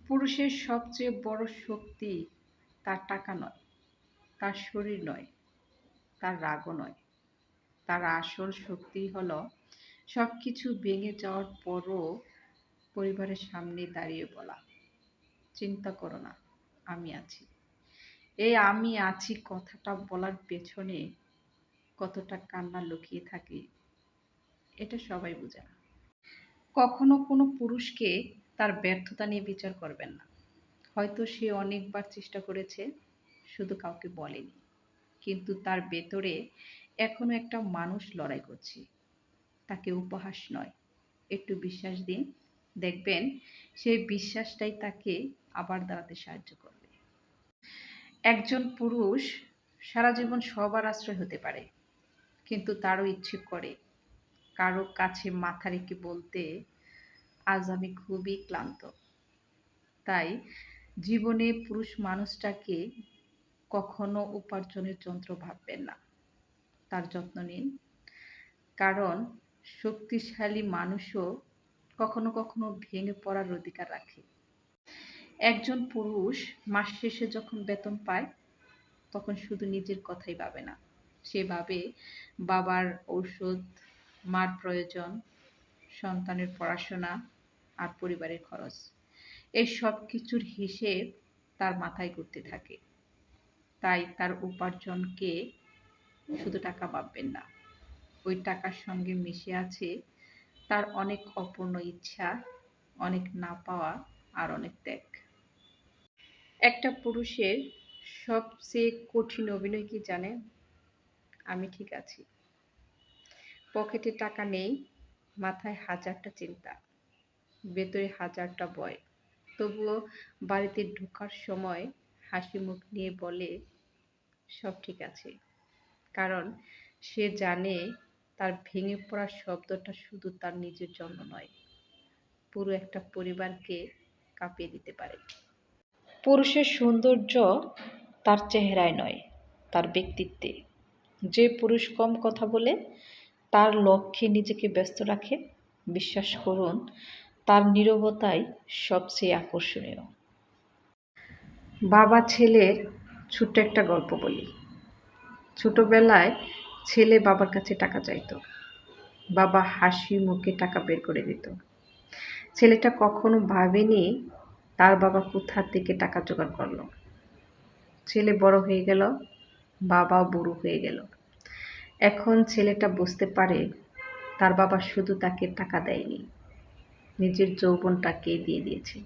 পুরুষের সবচেয়ে বড় শক্তি তার টাকা নয়, তার শরীর নয়, তার রাগও নয়। তার আসল শক্তি হলো সবকিছু ভেঙে যাওয়ার পরও পরিবারের সামনে দাঁড়িয়ে বলা, চিন্তা করো না, আমি আছি। এই আমি আছি কথাটা বলার পেছনে কতটা কান্না লুকিয়ে থাকে এটা সবাই বোঝে না। কখনো কোনো পুরুষকে তার ব্যর্থতা নিয়ে বিচার করবেন না। হয়তো সে অনেকবার চেষ্টা করেছে, শুধু কাউকে বলেনি। কিন্তু তার ভেতরে এখনো একটা মানুষ লড়াই করছে। তাকে উপহাস নয়, একটু বিশ্বাস দিন। দেখবেন সেই বিশ্বাসটাই তাকে আবার দাঁড়াতে সাহায্য করবে। একজন পুরুষ সারা জীবন সবার আশ্রয় হতে পারে, কিন্তু তারও ইচ্ছে করে কারো কাছে মাথা রেখে বলতে, আজ আমি খুবই ক্লান্ত। তাই জীবনে পুরুষ মানুষটাকে কখনো উপার্জনের যন্ত্র ভাববেন না, তার যত্ন নিন। কারণ শক্তিশালী মানুষও কখনো কখনো ভেঙে পড়ার অধিকার রাখে। একজন পুরুষ মাস শেষে যখন বেতন পায়, তখন শুধু নিজের কথাই ভাবে না। সে ভাবে বাবার ঔষধ, মার প্রয়োজন, সন্তানের পড়াশোনা আর পরিবারের খরচ। এই সব কিছুর হিসেব তার মাথায় ঘুরতে থাকে। তাই তার উপার্জনকে শুধু টাকা ভাববেন না, ওই টাকার সঙ্গে মিশে আছে তার অনেক অপূর্ণ ইচ্ছা, অনেক না পাওয়া আর অনেক ত্যাগ। একটা পুরুষের সবচেয়ে কঠিন অভিনয় কি জানেন? আমি ঠিক আছি। পকেটে টাকা নেই, মাথায় হাজারটা চিন্তা, ভেতরে হাজারটা ভয়। তবুও বাড়িতে ঢোকার সময় হাসি মুখ নিয়ে বলে, সব ঠিক আছে। কারণ সে জানে তার ভেঙে পড়ার শব্দটা শুধু তার নিজের জন্য নয়, পুরো একটা পরিবারকে কাঁপিয়ে দিতে পারে। পুরুষের সৌন্দর্য তার চেহারায় নয়, তার ব্যক্তিত্বে। যে পুরুষ কম কথা বলে, তার লক্ষ্যে নিজেকে ব্যস্ত রাখে, বিশ্বাস করুন তার নীরবতাই সবচেয়ে আকর্ষণীয়। বাবা ছেলের ছোট্ট একটা গল্প বলি। ছোটবেলায় ছেলে বাবার কাছে টাকা চাইতো, বাবা হাসি মুখে টাকা বের করে দিত। ছেলেটা কখনো ভাবেনি তার বাবা কোথা থেকে টাকা জোগাড় করলো। ছেলে বড় হয়ে গেল, বাবাও বুড়ো হয়ে গেল। এখন ছেলেটা বুঝতে পারে তার বাবা শুধু তাকে টাকা দেয়নি, নিজের যৌবনটাকে দিয়ে দিয়েছে।